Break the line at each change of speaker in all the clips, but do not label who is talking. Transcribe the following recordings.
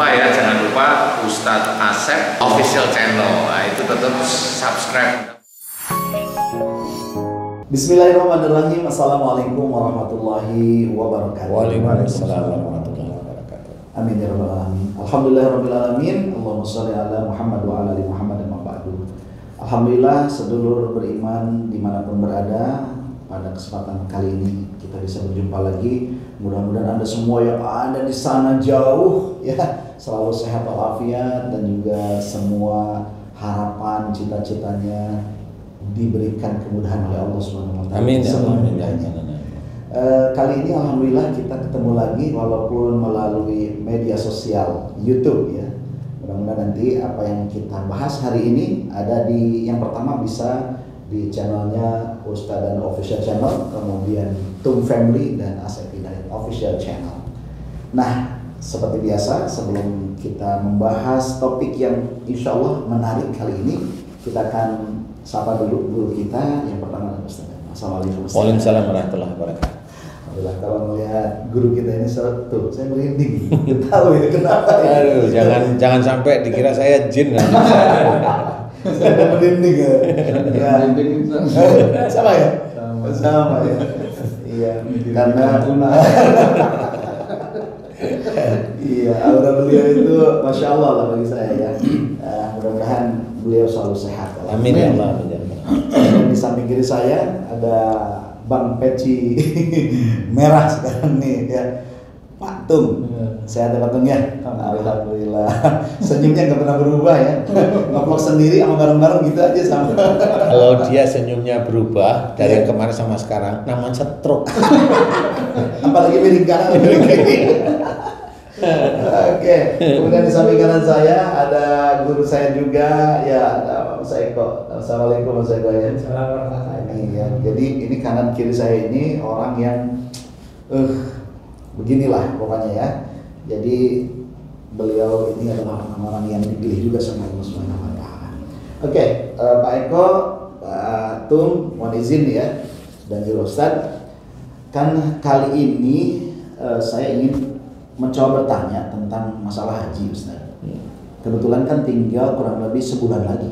Jangan lupa Ustadz Asep official channel. Nah, itu tetap subscribe.
Bismillahirrahmanirrahim. Assalamualaikum warahmatullahi wabarakatuh.
Waalaikumsalam warahmatullahi wabarakatuh.
Amin ya rabbal alamin. Alhamdulillahirabbil alamin. Allahumma shalli ala Muhammad wa ala ali Muhammad ma ba'du. Alhamdulillah, sedulur beriman dimanapun berada, pada kesempatan kali ini kita bisa berjumpa lagi. Mudah-mudahan Anda semua yang ada di sana jauh ya selalu sehat walafiat, dan juga semua harapan cita-citanya diberikan kemudahan oleh Allah Subhanahu wa taala.
Amin ya
Allah. Kali ini alhamdulillah kita ketemu lagi walaupun melalui media sosial YouTube ya. Mudah-mudahan nanti apa yang kita bahas hari ini ada di yang pertama bisa di channelnya Ustadz dan Official Channel, kemudian Tum Family dan Asep Hidayat Official Channel. Nah, seperti biasa sebelum kita membahas topik yang insya Allah menarik kali ini, kita akan sapa dulu guru kita yang pertama adalah Ustadz. Assalamualaikum.
Waalaikumsalam warahmatullahi wabarakatuh.
Alhamdulillah, kalau melihat guru kita ini tuh saya merinding. Tahu itu kenapa?
Aduh, jangan sampai dikira saya jin.
Saya merinding ya. Sama ya? Sama ya. Iya, karena iya, aura beliau itu masya Allah lah bagi saya ya. Mudah-mudahan beliau selalu sehat.
Amin ya Allah.
Dan di samping kiri saya ada Bang Peci merah sekarang nih ya, Pak Tung. Sehat ya Pak Tung ya? Alhamdulillah. Senyumnya nggak pernah berubah ya. Ngevlog sendiri sama bareng-bareng gitu aja sama.
Kalau dia senyumnya berubah dari yang kemarin sama sekarang, namanya stroke.
Apalagi miring kanan, miring kiri. Oke, kemudian di samping kanan saya ada guru saya juga ya, Mas Eko. Assalamualaikum Mas Eko ya. Ini ya. Jadi ini kanan kiri saya ini orang yang beginilah pokoknya ya. Jadi beliau ini adalah orang-orang yang dipilih juga sama Allah Subhanahu wa taala. Oke, Pak Eko, Pak Tum, mohon izin ya, dan Ustadz. Kan kali ini saya ingin mencoba bertanya tentang masalah haji, Ustaz. Kebetulan kan tinggal kurang lebih sebulan lagi.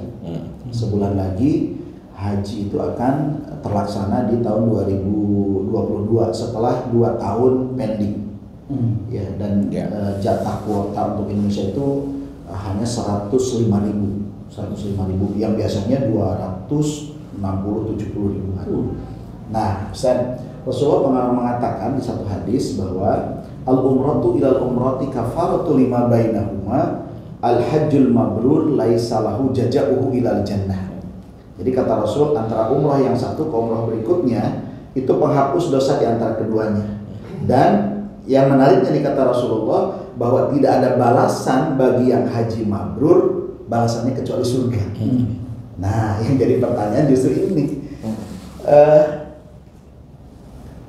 Sebulan lagi haji itu akan terlaksana di tahun 2022 setelah 2 tahun pending. Ya, dan jatah kuota untuk Indonesia itu hanya 105.000 yang biasanya 260-70.000. Nah, Ustaz, Rasulullah mengatakan di satu hadis bahwa al-umratu ilal umrati kafaratu lima bainahuma al-hajjul mabrur laisa lahu jaza'uhu ilal jannah. Jadi kata Rasul, antara umrah yang satu ke umrah berikutnya itu penghapus dosa di antara keduanya. Dan yang menariknya nih kata Rasulullah bahwa tidak ada balasan bagi yang haji mabrur, balasannya kecuali surga. Nah, yang jadi pertanyaan justru ini.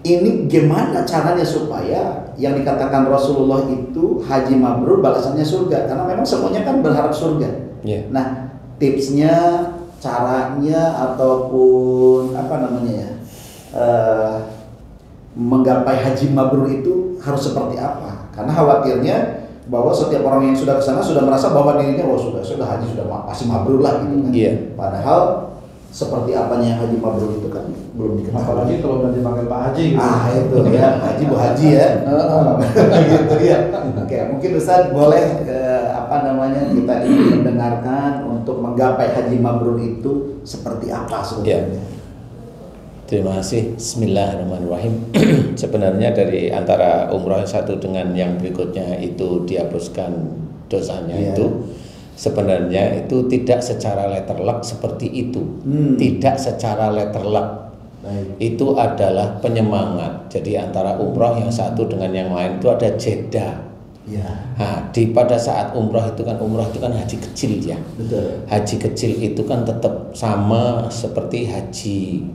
Ini gimana caranya supaya yang dikatakan Rasulullah itu haji mabrur balasannya surga? Karena memang semuanya kan berharap surga. Nah, tipsnya, caranya ataupun apa namanya ya, menggapai haji mabrur itu harus seperti apa? Karena khawatirnya bahwa setiap orang yang sudah kesana sudah merasa bahwa dirinya sudah haji, sudah pasti mabrur lah gitu kan. Padahal seperti apanya yang haji mabrur itu kan belum diketahui.
Apalagi kalau udah dipanggil Pak Haji gitu.
Itu ya, Haji Bu Haji ya. Gitu ya. Oke, mungkin Ustaz boleh kita ingin mendengarkan untuk menggapai haji mabrur itu seperti apa sebetulnya.
Terima kasih. Bismillahirrahmanirrahim. Sebenarnya dari antara umroh yang satu dengan yang berikutnya itu dihapuskan dosanya itu sebenarnya itu tidak secara letter luck seperti itu. Tidak secara letter luck. Itu adalah penyemangat. Jadi antara umroh yang satu dengan yang lain itu ada jeda. Nah, pada saat umroh itu kan haji kecil ya.
Betul.
Haji kecil itu kan tetap sama seperti haji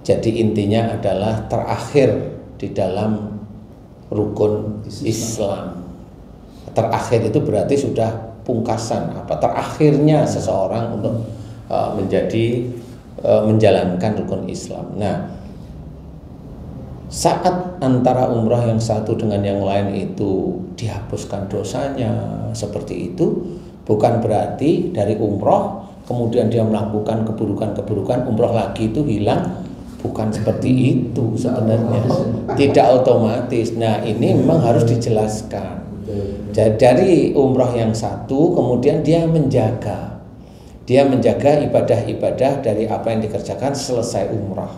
Jadi intinya adalah terakhir di dalam rukun Islam. Terakhir itu berarti sudah pungkasan, terakhirnya seseorang untuk menjalankan rukun Islam. Nah, saat antara umrah yang satu dengan yang lain itu dihapuskan dosanya seperti itu, bukan berarti dari umrah kemudian dia melakukan keburukan-keburukan, umrah lagi itu hilang. Bukan seperti itu sebenarnya, tidak otomatis. Nah, ini memang harus dijelaskan. Dari umrah yang satu kemudian dia menjaga ibadah-ibadah dari apa yang dikerjakan selesai umrah.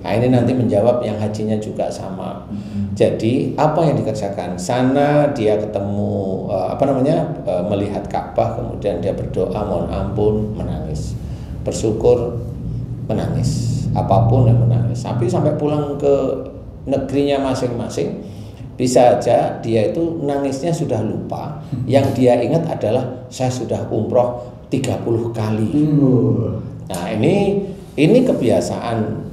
Nah, ini nanti menjawab yang hajinya juga sama. Jadi apa yang dikerjakan sana, dia ketemu melihat Ka'bah, kemudian dia berdoa mohon ampun, menangis, bersyukur, menangis, apapun yang menangis, sampai pulang ke negerinya masing-masing. Bisa aja dia itu nangisnya sudah lupa. Yang dia ingat adalah saya sudah umroh 30 kali. Nah, ini kebiasaan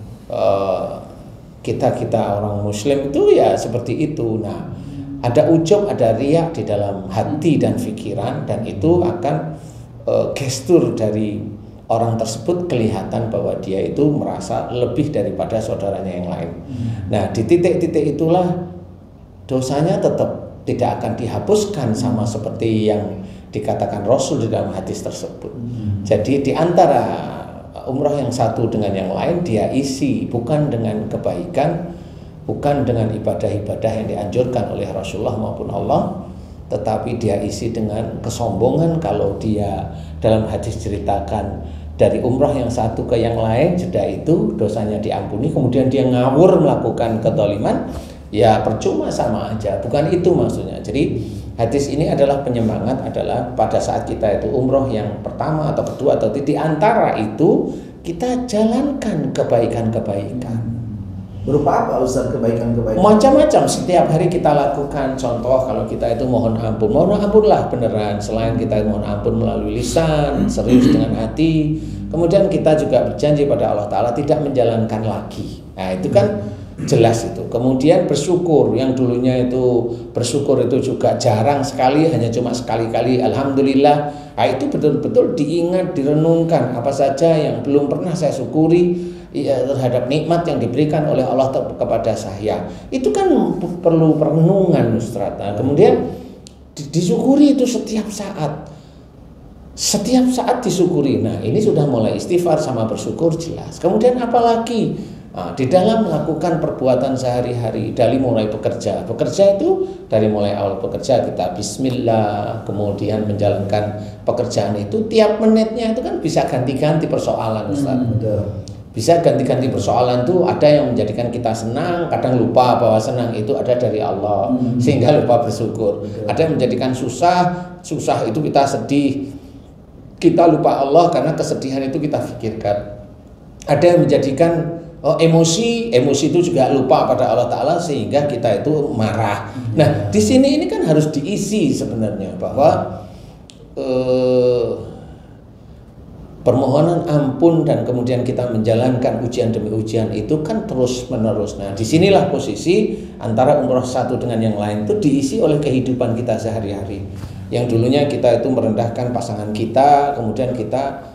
kita orang muslim itu ya seperti itu. Nah, ada ujub, ada riya di dalam hati dan pikiran, dan itu akan gestur dari orang tersebut kelihatan bahwa dia itu merasa lebih daripada saudaranya yang lain. Nah, di titik-titik itulah dosanya tetap tidak akan dihapuskan sama seperti yang dikatakan Rasul di dalam hadis tersebut. Jadi di antara umrah yang satu dengan yang lain dia isi bukan dengan kebaikan, bukan dengan ibadah-ibadah yang dianjurkan oleh Rasulullah maupun Allah, tetapi dia isi dengan kesombongan. Kalau dia dalam hadis ceritakan dari umrah yang satu ke yang lain, jeda itu dosanya diampuni, kemudian dia ngawur melakukan kezaliman, ya percuma, sama aja. Bukan itu maksudnya. Jadi hadis ini adalah penyemangat, adalah pada saat kita itu umroh yang pertama atau kedua atau di antara itu kita jalankan kebaikan-kebaikan.
Berupa apa Ustaz kebaikan-kebaikan?
Macam-macam, setiap hari kita lakukan. Contoh kalau kita itu mohon ampunlah beneran. Selain kita mohon ampun melalui lisan, serius dengan hati, kemudian kita juga berjanji pada Allah Ta'ala tidak menjalankan lagi. Nah, itu kan jelas itu. Kemudian bersyukur, yang dulunya itu bersyukur itu juga jarang sekali, hanya cuma sekali-kali, alhamdulillah. Nah, itu betul-betul diingat, direnungkan apa saja yang belum pernah saya syukuri terhadap nikmat yang diberikan oleh Allah kepada saya. Itu kan perlu perenungan, Ustaz. Nah, kemudian disyukuri itu setiap saat disyukuri. Nah, ini sudah mulai istighfar sama bersyukur jelas. Kemudian apalagi di dalam melakukan perbuatan sehari-hari, dari mulai bekerja itu dari mulai awal bekerja kita bismillah, kemudian menjalankan pekerjaan itu tiap menitnya itu kan bisa ganti-ganti persoalan, Ustaz. Bisa ganti-ganti persoalan tuh, ada yang menjadikan kita senang, kadang lupa bahwa senang itu ada dari Allah, sehingga lupa bersyukur. Ada yang menjadikan susah itu kita sedih, kita lupa Allah karena kesedihan itu kita pikirkan. Ada yang menjadikan emosi itu juga lupa pada Allah Ta'ala sehingga kita itu marah. Nah, di sini ini kan harus diisi sebenarnya bahwa permohonan ampun dan kemudian kita menjalankan ujian demi ujian itu kan terus menerus. Nah, disinilah posisi antara umroh satu dengan yang lain itu diisi oleh kehidupan kita sehari-hari. Yang dulunya kita itu merendahkan pasangan kita, kemudian kita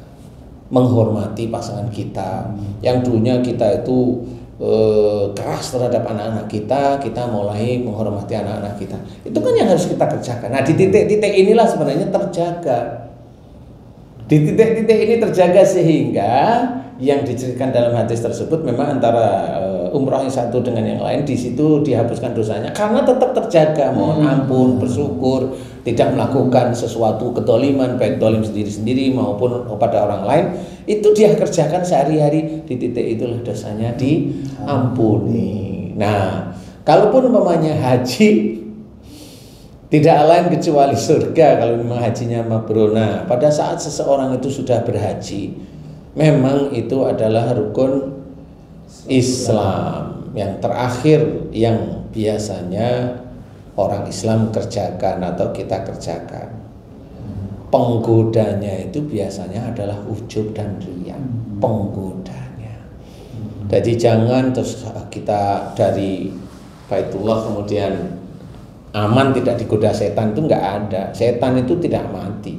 menghormati pasangan kita. Yang dulunya kita itu keras terhadap anak-anak kita mulai menghormati anak-anak kita. Itu kan yang harus kita kerjakan. Nah, di titik-titik inilah sebenarnya terjaga. Di titik-titik ini terjaga sehingga yang diceritakan dalam hadis tersebut memang antara umrah yang satu dengan yang lain di situ dihapuskan dosanya karena tetap terjaga, mohon ampun, bersyukur, tidak melakukan sesuatu kedoliman, baik dolim sendiri-sendiri maupun pada orang lain, itu dia kerjakan sehari-hari. Di titik itulah dosanya diampuni. Nah, kalaupun umpamanya haji tidak lain kecuali surga kalau memang hajinya mabrur. Nah, pada saat seseorang itu sudah berhaji, memang itu adalah rukun Islam yang terakhir yang biasanya orang Islam kerjakan atau kita kerjakan. Penggodanya itu biasanya adalah ujub dan riya. Penggodanya. Jadi jangan terus kita dari Baitullah kemudian aman tidak digoda setan, itu nggak ada. Setan itu tidak mati.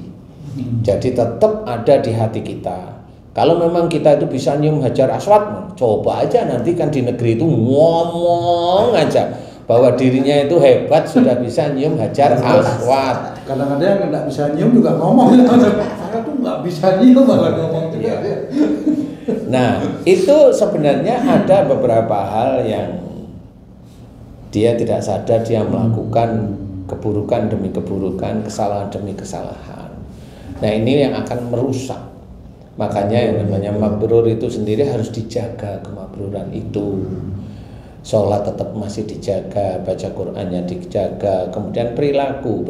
Jadi tetap ada di hati kita. Kalau memang kita itu bisa nyium Hajar Aswad, coba aja nanti kan di negeri itu ngomong aja bahwa dirinya itu hebat sudah bisa nyium Hajar Aswad.
Kadang-kadang yang nggak bisa nyium juga ngomong. Saya tuh nggak bisa nyium malah ngomong juga.
Nah, itu sebenarnya ada beberapa hal yang dia tidak sadar, dia melakukan keburukan demi keburukan, kesalahan demi kesalahan. Nah, ini yang akan merusak. Makanya yang namanya mabrur itu sendiri harus dijaga, kemabruran itu. Sholat tetap masih dijaga, baca Qur'annya dijaga, kemudian perilaku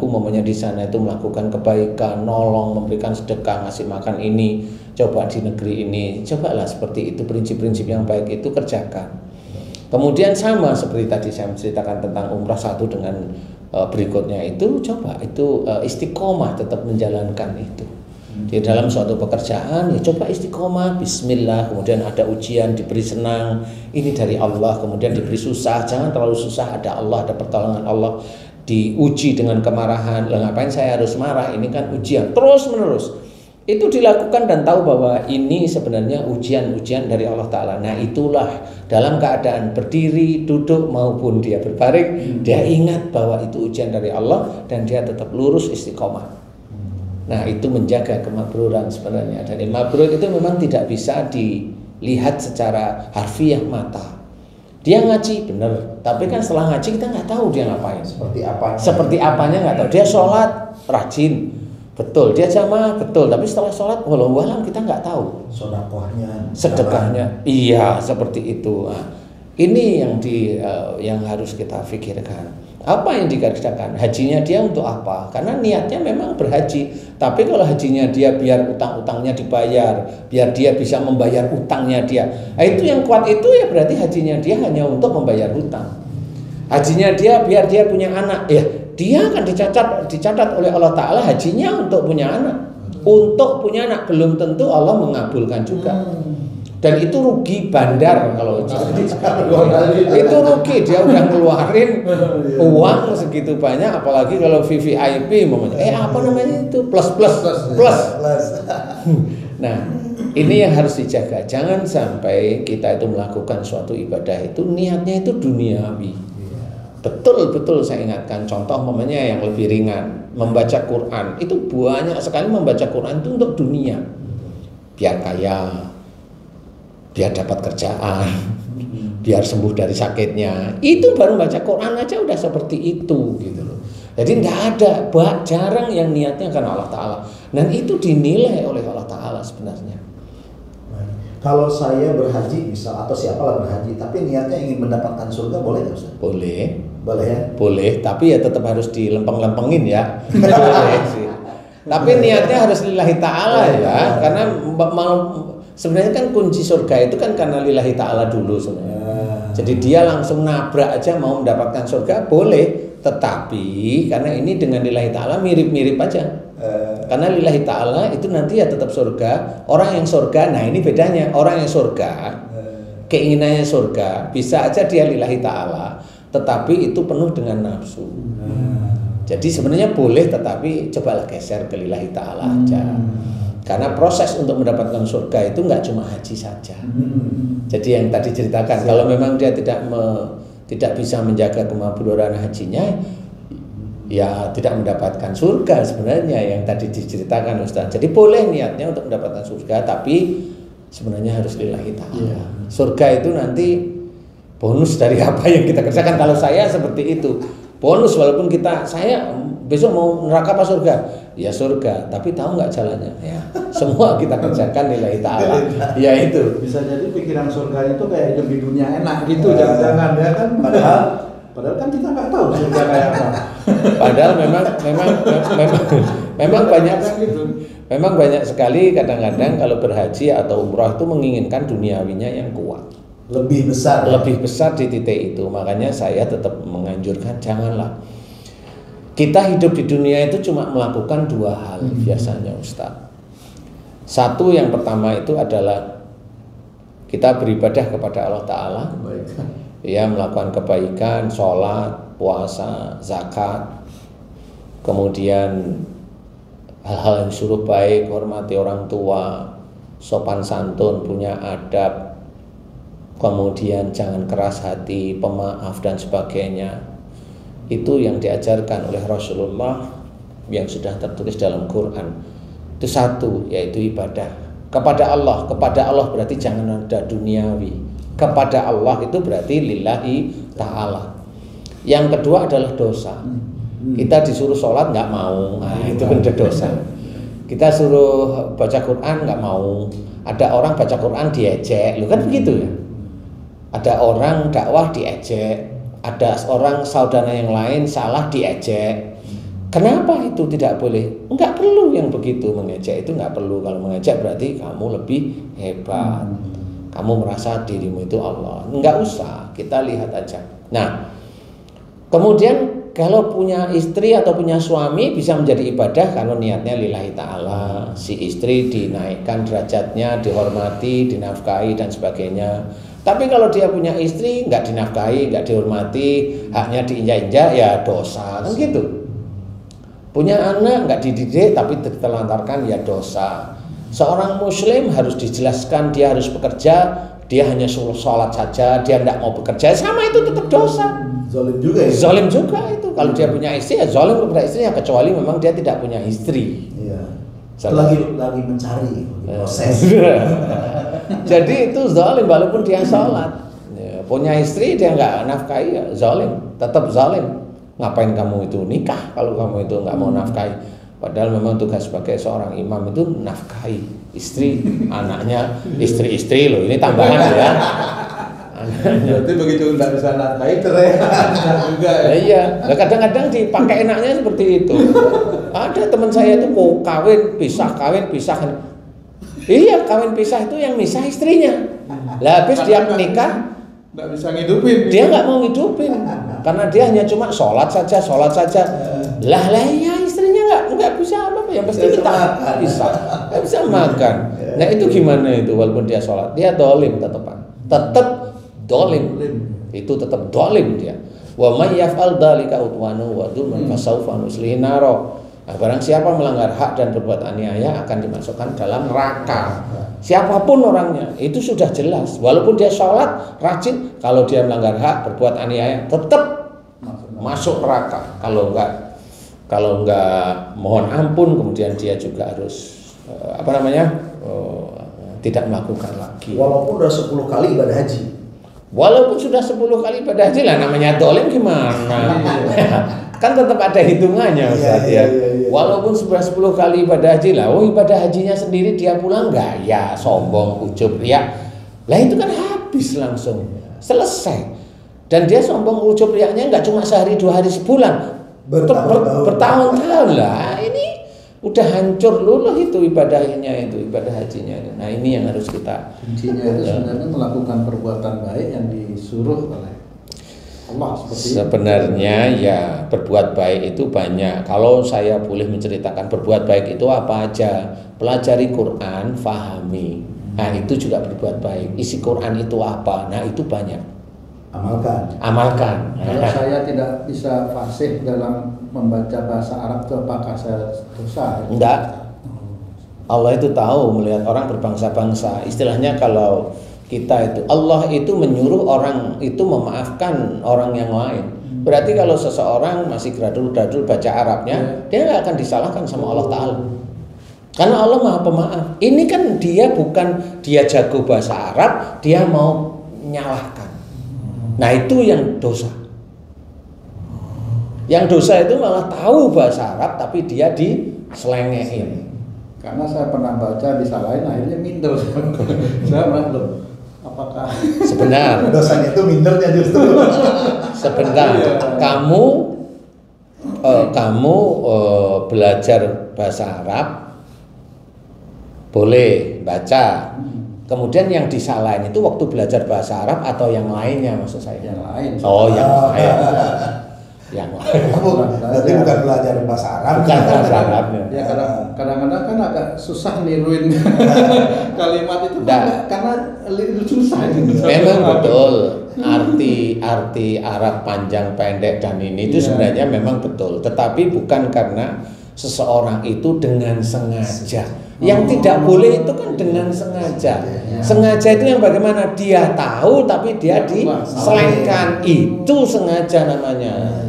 mamanya di sana itu melakukan kebaikan, nolong, memberikan sedekah, ngasih makan ini. Coba di negeri ini, cobalah seperti itu, prinsip-prinsip yang baik itu kerjakan. Kemudian sama seperti tadi saya menceritakan tentang umrah satu dengan berikutnya itu, coba itu istiqomah tetap menjalankan itu. Di dalam suatu pekerjaan ya coba istiqomah, bismillah, kemudian ada ujian diberi senang, ini dari Allah, kemudian diberi susah, jangan terlalu susah, ada Allah, ada pertolongan Allah. Diuji dengan kemarahan, lah ngapain saya harus marah, ini kan ujian terus menerus. Itu dilakukan dan tahu bahwa ini sebenarnya ujian-ujian dari Allah Ta'ala. Nah itulah dalam keadaan berdiri, duduk maupun dia berbaring, dia ingat bahwa itu ujian dari Allah dan dia tetap lurus istiqomah. Nah itu menjaga kemabruran sebenarnya. Dan mabrur itu memang tidak bisa dilihat secara harfiah mata. Dia ngaji bener, tapi kan setelah ngaji kita nggak tahu dia ngapain. Seperti apanya nggak tahu. Dia sholat rajin, betul. Dia jamaah betul, tapi setelah sholat walau kita nggak tahu. Sedekahnya, iya seperti itu. Nah, ini yang harus kita pikirkan. Apa yang dikerjakan? Hajinya dia untuk apa? Karena niatnya memang berhaji. Tapi kalau hajinya dia biar utang-utangnya dibayar, biar dia bisa membayar utangnya dia. Nah, itu yang kuat itu ya berarti hajinya dia hanya untuk membayar hutang. Hajinya dia biar dia punya anak. Ya, dia akan dicatat oleh Allah Ta'ala hajinya untuk punya anak. Untuk punya anak belum tentu Allah mengabulkan juga. Dan itu rugi bandar kalau itu rugi, dia udah ngeluarin uang segitu banyak, apalagi kalau VVIP apa namanya itu plus. Nah ini yang harus dijaga, jangan sampai kita itu melakukan suatu ibadah itu niatnya itu duniawi. Betul saya ingatkan contoh mamanya yang lebih ringan, membaca Quran itu banyak sekali membaca Quran itu untuk dunia, biar kaya, biar dapat kerjaan, biar sembuh dari sakitnya. Itu baru baca Quran aja udah seperti itu gitu loh. Jadi tidak ada, jarang yang niatnya karena Allah Ta'ala. Dan itu dinilai oleh Allah Ta'ala sebenarnya.
Kalau saya berhaji misal atau siapalah berhaji, tapi niatnya ingin mendapatkan surga, boleh nggak Ustaz?
Boleh
ya?
Boleh, tapi ya tetap harus dilempeng-lempengin ya. Boleh sih. Tapi niatnya harus lillahi ta'ala ya, karena sebenarnya kan kunci surga itu kan karena lillahi ta'ala dulu sebenarnya. Jadi dia langsung nabrak aja mau mendapatkan surga boleh, tetapi karena ini dengan lillahi ta'ala mirip-mirip aja. Karena lillahi ta'ala itu nanti ya tetap surga. Orang yang surga, nah ini bedanya. Orang yang surga, keinginannya surga, bisa aja dia lillahi ta'ala, tetapi itu penuh dengan nafsu. Jadi sebenarnya boleh, tetapi cobalah geser ke lillahi ta'ala aja. Karena proses untuk mendapatkan surga itu nggak cuma haji saja. Jadi yang tadi ceritakan, kalau memang dia tidak bisa menjaga kemabruran hajinya, ya tidak mendapatkan surga sebenarnya yang tadi diceritakan Ustaz. Jadi boleh niatnya untuk mendapatkan surga, tapi sebenarnya harus lillahi ta'ala. Surga itu nanti bonus dari apa yang kita kerjakan. Kalau saya seperti itu, bonus walaupun saya besok mau neraka apa surga? Ya surga, tapi tahu nggak jalannya? Ya semua kita kerjakan lillahi ta'ala. Ya itu.
Bisa jadi pikiran surga itu kayak hidup di dunia enak gitu, jangan-jangan ya kan? Padahal kan kita nggak tahu surga kayak apa.
Padahal memang banyak gitu. Memang banyak sekali kadang-kadang kalau berhaji atau umroh itu menginginkan duniawinya yang kuat.
Lebih besar
di titik itu. Makanya saya tetap menganjurkan janganlah. Kita hidup di dunia itu cuma melakukan dua hal biasanya Ustaz. Satu yang pertama itu adalah kita beribadah kepada Allah Ta'ala, ya, melakukan kebaikan, sholat, puasa, zakat, kemudian hal-hal yang disuruh baik, hormati orang tua, sopan santun, punya adab, kemudian jangan keras hati, pemaaf dan sebagainya. Itu yang diajarkan oleh Rasulullah yang sudah tertulis dalam Quran. Itu satu, yaitu ibadah kepada Allah. Kepada Allah berarti jangan ada duniawi. Kepada Allah itu berarti lillahi ta'ala. Yang kedua adalah dosa. Kita disuruh sholat nggak mau, nah, itu kan dosa. Kita suruh baca Quran nggak mau. Ada orang baca Quran diejek, lu kan begitu ya. Ada orang dakwah diejek, ada orang saudara yang lain salah diejek. Kenapa itu tidak boleh? Enggak perlu yang begitu, mengejek itu enggak perlu. Kalau mengejek berarti kamu lebih hebat. Kamu merasa dirimu itu Allah. Enggak usah, kita lihat aja. Nah, kemudian kalau punya istri atau punya suami bisa menjadi ibadah kalau niatnya lillahi ta'ala. Si istri dinaikkan derajatnya, dihormati, dinafkahi dan sebagainya. Tapi kalau dia punya istri enggak dinafkahi, enggak dihormati, haknya diinjak-injak, ya dosa, kan gitu. Punya anak nggak dididik tapi ditelantarkan, ya dosa. Seorang muslim harus dijelaskan dia harus bekerja, dia hanya sholat saja, dia tidak mau bekerja, sama itu tetap dosa.
Zalim juga ya?
Zalim juga itu. Kalau dia punya istri ya zalim kepada istrinya, kecuali memang dia tidak punya istri.
Iya. Lagi mencari proses.
Jadi itu zalim walaupun dia sholat. Ya, punya istri dia nggak nafkahi, ya zalim, tetap zalim. Ngapain kamu itu nikah kalau kamu itu nggak mau nafkahi? Padahal memang tugas sebagai seorang imam itu nafkahi istri, anaknya, istri-istri loh. Ini tambahan ya.
Berarti begitu nggak bisa nafkahi cerai juga ya?
Iya, nah, kadang-kadang dipakai enaknya seperti itu. Ada teman saya itu mau kawin pisah. Iya, kawin pisah itu yang misah istrinya. Lah habis dia menikah
nggak bisa ngidupin.
Dia nggak mau ngidupin karena dia hanya cuma sholat saja. Lah ya istrinya nggak bisa apa-apa, yang pasti kita nggak bisa makan. Nah itu gimana itu walaupun dia sholat, dia dolim tetap dolim. Itu tetap dolim dia. Wa may yaf'al dzalika udwanu wa dzulman fasawfa nuslihi naro. Nah, barang siapa melanggar hak dan berbuat aniaya akan dimasukkan dalam neraka. Siapapun orangnya, itu sudah jelas. Walaupun dia sholat, rajin, kalau dia melanggar hak, berbuat aniaya, tetap masuk neraka. Kalau enggak mohon ampun, kemudian dia juga harus tidak melakukan lagi.
Walaupun udah 10 kali ibadah haji.
Walaupun sudah 10 kali ibadah haji lah, namanya dolim gimana? Kan tetap ada hitungannya Ustaz ya. Walaupun sudah 10 kali ibadah haji lah, ibadah hajinya sendiri dia pulang enggak, ya sombong, ujub, riak. Lah itu kan habis langsung, selesai. Dan dia sombong, ujub, riaknya enggak cuma sehari, 2 hari, sebulan, bertahun-tahun lah. Ini udah hancur luluh itu ibadahnya, itu ibadah hajinya. Nah ini yang harus kita.
Kuncinya itu sebenarnya melakukan perbuatan baik yang disuruh oleh Allah
sebenarnya ya berbuat baik itu banyak. Kalau saya boleh menceritakan berbuat baik itu apa aja, pelajari Quran, fahami. Nah itu juga berbuat baik. Isi Quran itu apa? Nah itu banyak. Amalkan.
Kalau saya tidak bisa fasih dalam membaca bahasa Arab itu apakah saya dosa?
Enggak. Allah itu tahu melihat orang berbangsa-bangsa. Istilahnya kalau kita itu, Allah itu menyuruh orang itu memaafkan orang yang lain. Berarti kalau seseorang masih gradul-gradul baca Arabnya, dia nggak akan disalahkan sama Allah Ta'ala. Karena Allah Maha Pemaaf. Ini kan dia bukan dia jago bahasa Arab, dia mau nyalahkan. Nah itu yang dosa. Yang dosa itu malah tahu bahasa Arab tapi dia diselengehin.
Karena saya pernah baca disalahin akhirnya minder. Saya maklum. Apakah
sebenarnya
dosanya itu mindernya justru.
Sebentar, kamu belajar bahasa Arab boleh baca. Kemudian yang disalahin itu waktu belajar bahasa Arab atau yang lainnya maksud saya?
Yang lain.
Oh, yang lain. Yang lain.
Berarti bukan belajar bahasa Arab.
Bukan bahasa Arabnya.
Ya kadang-kadang kan agak susah niruin kalimat itu karena susah gitu.
Memang betul arti Arab panjang pendek dan ini itu sebenarnya memang betul, tetapi bukan karena seseorang itu dengan sengaja. Yang tidak boleh itu kan dengan sengaja. Sengaja itu yang bagaimana dia tahu tapi dia diselengkan, itu sengaja namanya.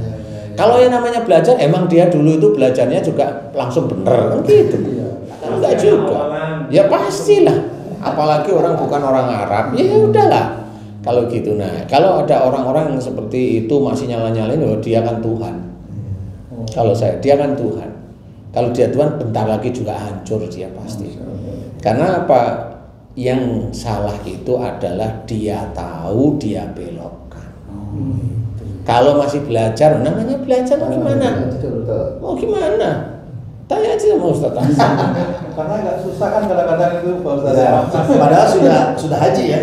Kalau yang namanya belajar, emang dia dulu itu belajarnya juga langsung bener kan gitu. Enggak juga. Ya pastilah. Apalagi orang bukan orang Arab, ya udahlah. Kalau gitu, nah kalau ada orang-orang yang seperti itu masih nyala-nyalain, oh, dia kan Tuhan. Kalau dia kan Tuhan. Kalau dia Tuhan, bentar lagi juga hancur dia pasti. Karena apa? Yang salah itu adalah dia tahu, dia belokkan. Kalau masih belajar, namanya belajar mau gimana? Mau gimana? Tanya aja sama Ustaz Hasan.
Karena agak susah kan kadang-kadang itu Pak Ustaz.
Ya, padahal sudah haji ya.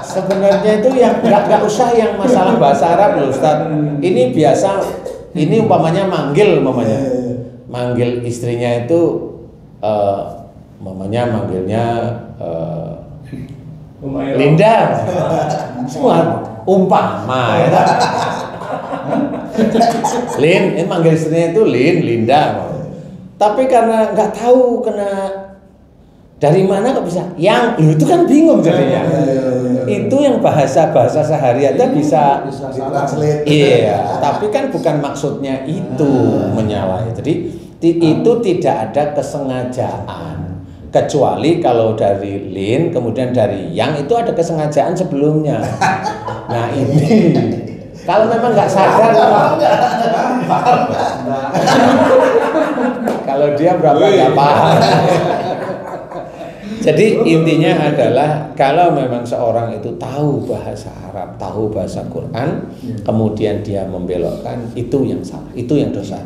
Sebenarnya itu yang nggak usah yang masalah bahasa Arab loh Ustaz. Ini biasa, ini umpamanya manggil istrinya itu, manggilnya Linda. Semua umpama ya. Lin, ini manggil istrinya itu Linda. Tapi karena nggak tahu kena dari mana kok bisa yang itu kan bingung jadinya. Itu yang bahasa sehari-hari bisa
ditranslate.
Iya, tapi kan bukan maksudnya itu menyalahi. Jadi itu tidak ada kesengajaan. Kecuali kalau dari Lin kemudian dari yang itu ada kesengajaan sebelumnya. Nah ini kalau memang nggak sadar, kalau dia berapa nggak paham. Jadi intinya adalah kalau memang seorang itu tahu bahasa Arab, tahu bahasa Quran, kemudian dia membelokkan, itu yang salah, itu yang dosa.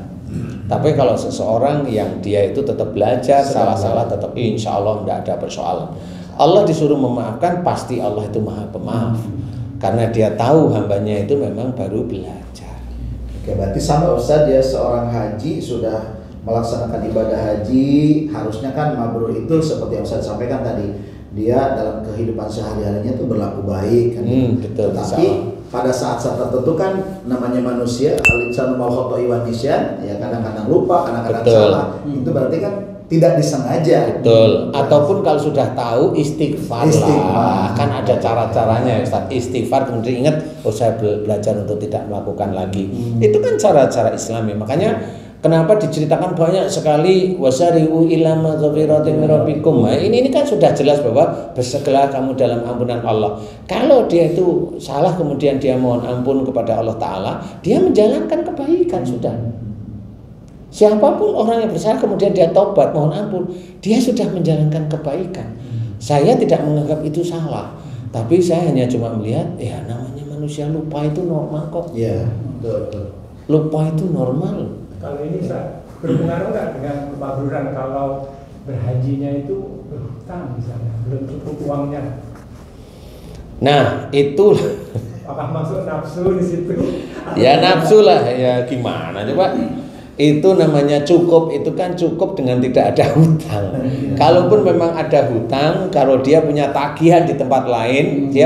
Tapi kalau seseorang yang dia itu tetap belajar, salah-salah tetap insya Allah tidak ada persoalan. Allah disuruh memaafkan, pasti Allah itu maha pemaaf. Karena dia tahu hambanya itu memang baru belajar.
Oke, berarti sama Ustaz ya, seorang haji sudah melaksanakan ibadah haji, harusnya kan mabrur itu seperti yang Ustaz sampaikan tadi, dia dalam kehidupan sehari-harinya itu berlaku baik kan.
Betul,
tetapi pada saat-saat tertentu kan namanya manusia, al-insanu mal khata'i wan nisyan, ya kadang-kadang lupa, kadang-kadang salah. Itu berarti kan tidak disengaja.
Betul. Ataupun kalau sudah tahu istighfar lah. Kan ada cara-caranya Ustaz. Istighfar kemudian ingat, oh saya belajar untuk tidak melakukan lagi. Itu kan cara-cara Islami. Makanya kenapa diceritakan banyak sekali wasari'u ila maghfiratin min rabbikum. Ini kan sudah jelas bahwa bersegeralah kamu dalam ampunan Allah. Kalau dia itu salah kemudian dia mohon ampun kepada Allah Ta'ala, dia menjalankan kebaikan sudah. Siapapun orang yang bersalah kemudian dia tobat mohon ampun, dia sudah menjalankan kebaikan. Saya tidak menganggap itu salah, tapi saya hanya cuma melihat, ya namanya manusia lupa itu normal kok.
Iya, betul.
Lupa itu normal.
Kalau ini berpengaruh nggak dengan kemabruran kalau berhajinya itu berhutang misalnya, belum cukup uangnya?
Nah itu
apakah masuk nafsu di situ?
ya nafsu lah, ya gimana coba. Itu namanya cukup, itu kan cukup dengan tidak ada hutang. Kalaupun memang ada hutang, kalau dia punya tagihan di tempat lain, dia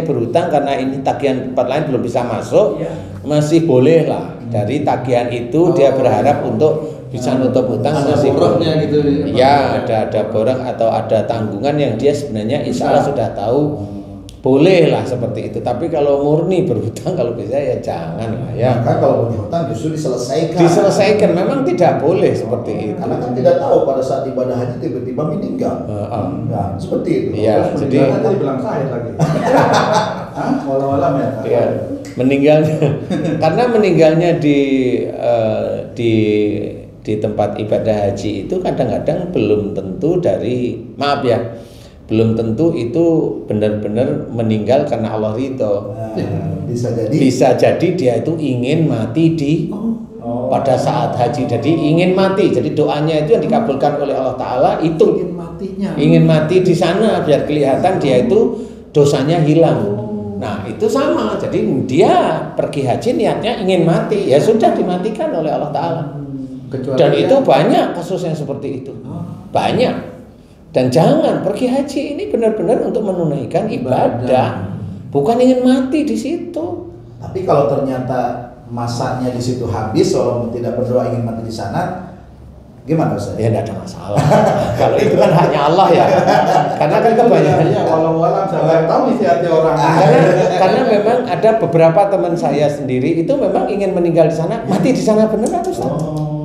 berhutang karena ini tagihan tempat lain belum bisa masuk, masih boleh lah. Dari tagihan itu dia berharap untuk bisa nutup hutang, masih boleh.
Gitu.
Ya ada borok atau ada tanggungan yang dia sebenarnya insya Allah sudah tahu. Boleh lah seperti itu, tapi kalau murni berhutang kalau bisa ya jangan lah ya.
Kan kalau punya hutang justru diselesaikan.
Diselesaikan, memang tidak boleh seperti itu.
Karena kan tidak tahu pada saat ibadah haji tiba-tiba meninggal. Nah, seperti itu.
Iya, jadi
tadi bilang saya lagi. Walau-walam ya.
Iya, meninggalnya karena meninggalnya di tempat ibadah haji itu kadang-kadang belum tentu belum tentu itu benar-benar meninggal karena Allah ridho. Bisa jadi dia itu ingin mati pada saat haji. Jadi ingin mati. Jadi doanya itu yang dikabulkan oleh Allah Ta'ala itu ingin mati di sana biar kelihatan dia itu dosanya hilang. Nah itu sama. Jadi dia pergi haji niatnya ingin mati. Ya sudah dimatikan oleh Allah Ta'ala. Dan itu banyak kasus yang seperti itu. Banyak. Dan jangan pergi haji ini benar-benar untuk menunaikan ibadah, bukan ingin mati di situ.
Tapi kalau ternyata masanya di situ habis, walaupun tidak berdoa ingin mati di sana, gimana Ustaz?
Ya tidak ada masalah. Kalau itu kan haknya Allah ya. Karena kan kebanyakan
walau saya tahu isi hati orang.
karena memang ada beberapa teman saya sendiri itu memang ingin meninggal di sana, mati di sana beneran Ustaz.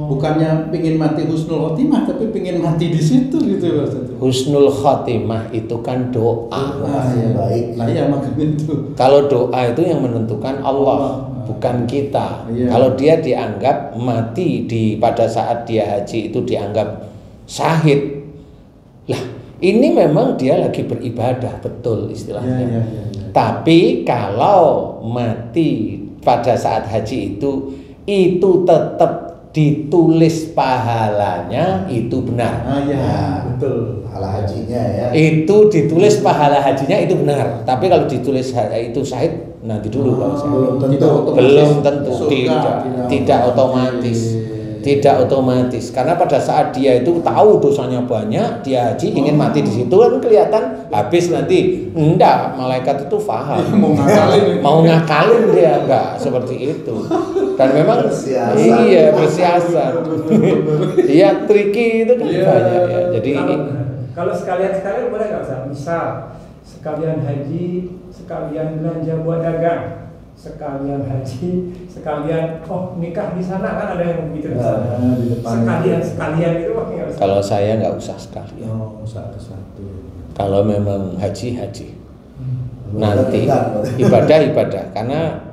Bukannya pingin mati husnul khotimah, tapi pingin mati di situ gitu Ustaz.
Husnul khotimah itu kan doa.
Ya, baik.
Nah iya makanya itu.
Kalau doa itu yang menentukan Allah, bukan kita.
Iya.
Kalau dia dianggap mati pada saat dia haji itu dianggap syahid. Lah, ini memang dia lagi beribadah, betul istilahnya.
Iya.
Tapi kalau mati pada saat haji itu tetap ditulis pahalanya, itu benar.
Betul.
Pahala hajinya ya.
Itu ditulis pahala hajinya itu benar. Tapi kalau ditulis itu syahid, nanti dulu kalau saya. Belum tentu, tidak otomatis. Tidak otomatis, karena pada saat dia itu tahu dosanya banyak, dia haji ingin mati di situ kan kelihatan habis nanti. Enggak, malaikat itu paham. Mau ngakalin dia enggak seperti itu. Dan memang bersiasat. Iya, tricky itu kan banyak ya. Jadi
kalau sekalian boleh nggak Ustaz? Misal sekalian haji, sekalian belanja buat dagang, sekalian haji, sekalian nikah di sana kan ada yang begitu. Sekalian itu makanya.
Kalau saya nggak usah sekalian.
Satu-satu.
Kalau memang haji. Nanti ibadah karena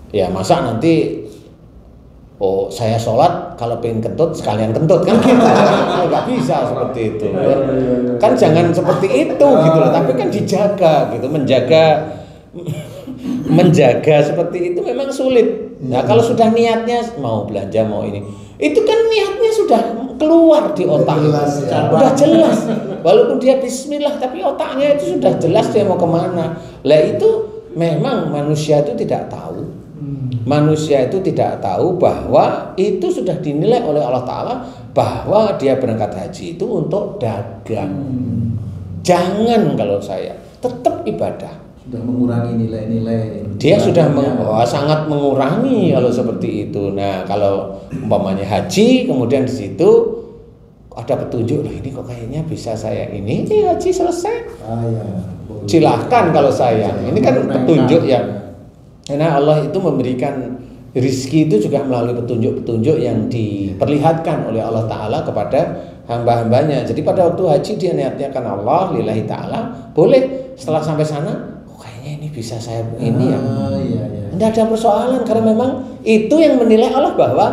ya masa nanti saya sholat kalau pengen kentut sekalian kentut kan gitu. Nggak bisa seperti itu. Kan jangan seperti itu gitu loh. Tapi kan dijaga gitu, menjaga seperti itu memang sulit. Nah kalau sudah niatnya mau belanja mau ini, itu kan niatnya sudah keluar di otak, sudah jelas. Walaupun dia Bismillah, tapi otaknya itu sudah jelas dia mau kemana. Lah itu memang manusia itu tidak tahu. Manusia itu tidak tahu bahwa itu sudah dinilai oleh Allah Ta'ala bahwa dia berangkat haji itu untuk dagang. Jangan kalau saya tetap ibadah.
Sudah mengurangi nilai-nilai.
Dia sudah sangat mengurangi kalau seperti itu. Nah, kalau umpamanya haji, kemudian di situ ada petunjuk, loh ini kok kayaknya bisa saya ini haji selesai. Silahkan kalau saya. Ini kan petunjuk ya. Karena Allah itu memberikan rizki itu juga melalui petunjuk-petunjuk yang diperlihatkan oleh Allah Ta'ala kepada hamba-hambanya. Jadi pada waktu haji dia niatnya karena Allah, lillahi ta'ala, boleh setelah sampai sana ini bisa saya ini ya. Tidak ada persoalan karena memang itu yang menilai Allah bahwa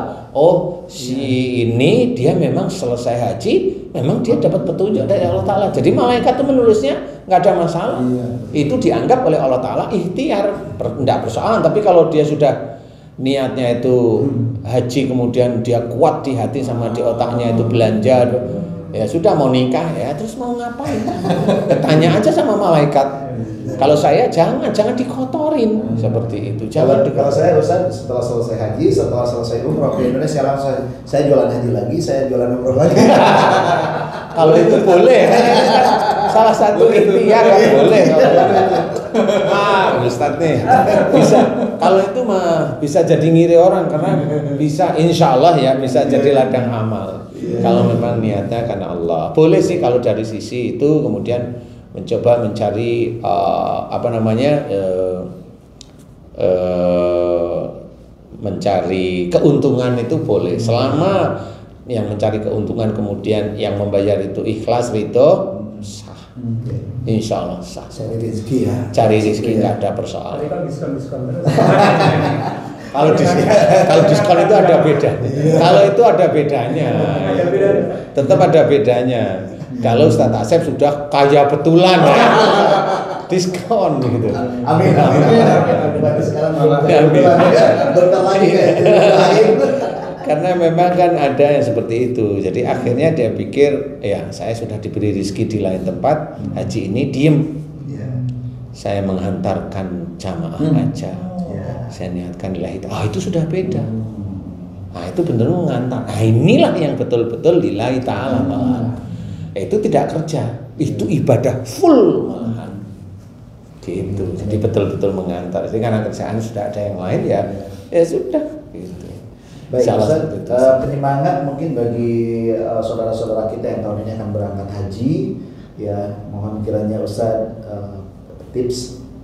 si ini dia memang selesai haji, memang dia dapat petunjuk dari Allah Ta'ala. Jadi malaikat itu menulisnya nggak ada masalah. Itu dianggap oleh Allah Ta'ala ikhtiar, tidak persoalan. Tapi kalau dia sudah niatnya itu haji kemudian dia kuat di hati sama di otaknya itu belanja, ya sudah mau nikah ya terus mau ngapain? Tanya aja sama malaikat. Kalau saya jangan dikotorin seperti itu.
Kalau saya Ustaz setelah selesai haji, setelah selesai umroh ke Indonesia langsung saya jualan haji lagi, saya jualan umroh lagi.
Kalau itu boleh, salah satu ikhtiar kan boleh. Ustaz nih bisa. Kalau itu mah bisa jadi ngiri orang karena bisa insya Allah ya bisa jadi ladang amal. Kalau memang niatnya karena Allah, boleh sih kalau dari sisi itu kemudian mencoba mencari mencari keuntungan itu boleh selama yang mencari keuntungan kemudian yang membayar itu ikhlas ridho sah. Insya Allah sah.
Cari rezeki ya.
Cari rezeki nggak ada persoalan.
Tapi kan diskon terus.
Kalau diskon itu ada bedanya. Kalau itu ada bedanya. Tetap ada bedanya. Kalau Ustaz Asep sudah kaya betulan ya. Diskon gitu.
Amin. Berarti sekarang bentar lagi
Karena memang kan ada yang seperti itu. Jadi akhirnya dia pikir ya saya sudah diberi rezeki di lain tempat, haji ini diem. Saya menghantarkan jamaah aja. Saya niatkan lillahi ta'ala. Itu sudah beda. Nah itu benar mengantar. Nah inilah yang betul-betul lillahi ta'ala. itu tidak kerja, itu ibadah full malahan. Gitu. Jadi betul-betul mengantar. Jadi karena kerjaan sudah ada yang lain ya sudah gitu.
Baik, Ustaz, penyemangat mungkin bagi saudara-saudara kita yang tahun ini akan berangkat haji, ya mohon kiranya Ustaz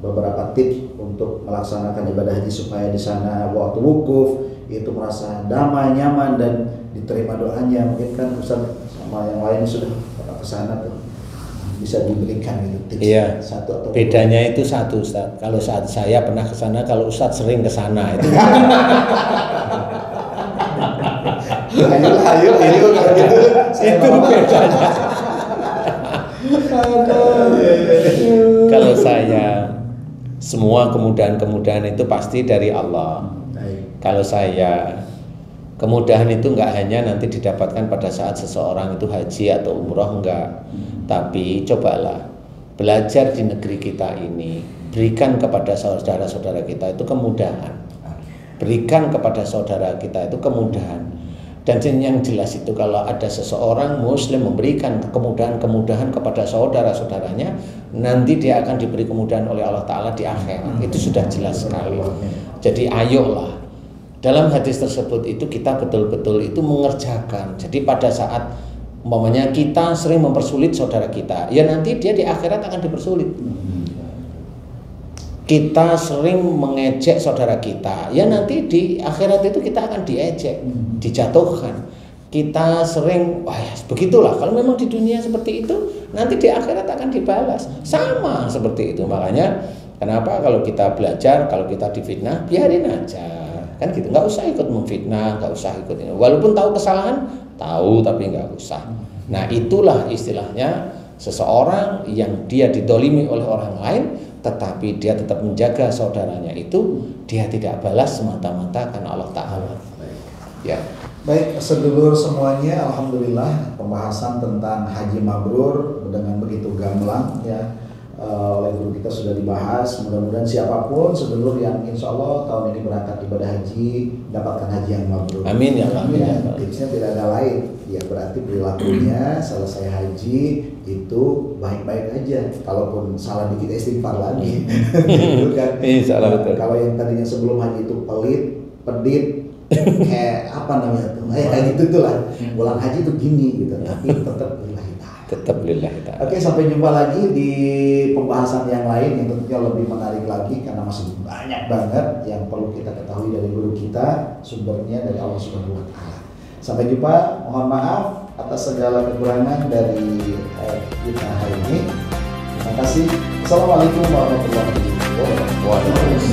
beberapa tips untuk melaksanakan ibadah haji supaya di sana waktu wukuf itu merasa damai, nyaman dan diterima doanya. Mungkin kan Ustaz sama yang lain sudah pernah ke sana tuh, bisa diberikan gitu tips.
Iya.
Satu atau
bedanya itu satu, Ustaz. Kalau saat saya pernah ke sana, kalau Ustaz sering ke sana itu.
ayo kalau gitu.
Itu bedanya. Kalau saya semua kemudahan-kemudahan itu pasti dari Allah. Kalau saya kemudahan itu enggak hanya nanti didapatkan pada saat seseorang itu haji atau umroh, enggak. Tapi cobalah belajar di negeri kita ini, berikan kepada saudara-saudara kita itu kemudahan. Berikan kepada saudara kita itu kemudahan. Dan yang jelas itu kalau ada seseorang muslim memberikan kemudahan-kemudahan kepada saudara-saudaranya, nanti dia akan diberi kemudahan oleh Allah Ta'ala di akhirat. Itu sudah jelas sekali. Jadi ayolah, dalam hadis tersebut itu kita betul-betul itu mengerjakan. Jadi pada saat umpamanya kita sering mempersulit saudara kita, ya nanti dia di akhirat akan dipersulit. Kita sering mengejek saudara kita, ya nanti di akhirat itu kita akan diejek, dijatuhkan. Kita sering, wah ya, begitulah. Kalau memang di dunia seperti itu, nanti di akhirat akan dibalas. Sama seperti itu. Makanya kenapa kalau kita belajar, kalau kita difitnah, biarin aja. Kan gitu, nggak usah ikut memfitnah, nggak usah ikut ini. Walaupun tahu kesalahan, tahu tapi nggak usah. Nah itulah istilahnya seseorang yang dia didolimi oleh orang lain, tetapi dia tetap menjaga saudaranya itu, dia tidak balas semata-mata karena Allah Ta'ala. Ya.
Baik, sedulur semuanya, alhamdulillah pembahasan tentang haji mabrur dengan begitu gamblang ya oleh guru kita sudah dibahas. Mudah-mudahan siapapun sedulur yang insya Allah tahun ini berangkat ibadah haji dapatkan haji yang mabrur.
Amin ya Allah.
Ya, tipsnya tidak ada lain. Ya berarti perilakunya selesai haji itu baik-baik aja. Kalaupun salah dikit istighfar lagi. Gitu kan. Kalau yang tadinya sebelum haji itu pelit, pedit, kayak apa namanya tuh? Kayak gitu tuh lah. Bulan haji tuh gini gitu. Tapi tetap lillahi ta'ala. Oke, sampai jumpa lagi di pembahasan yang lain yang tentunya lebih menarik lagi karena masih banyak banget yang perlu kita ketahui dari guru kita, sumbernya dari Allah Subhanahu wa Ta'ala. Sampai jumpa, mohon maaf atas segala kekurangan dari kita hari ini. Terima kasih. Assalamualaikum warahmatullahi wabarakatuh.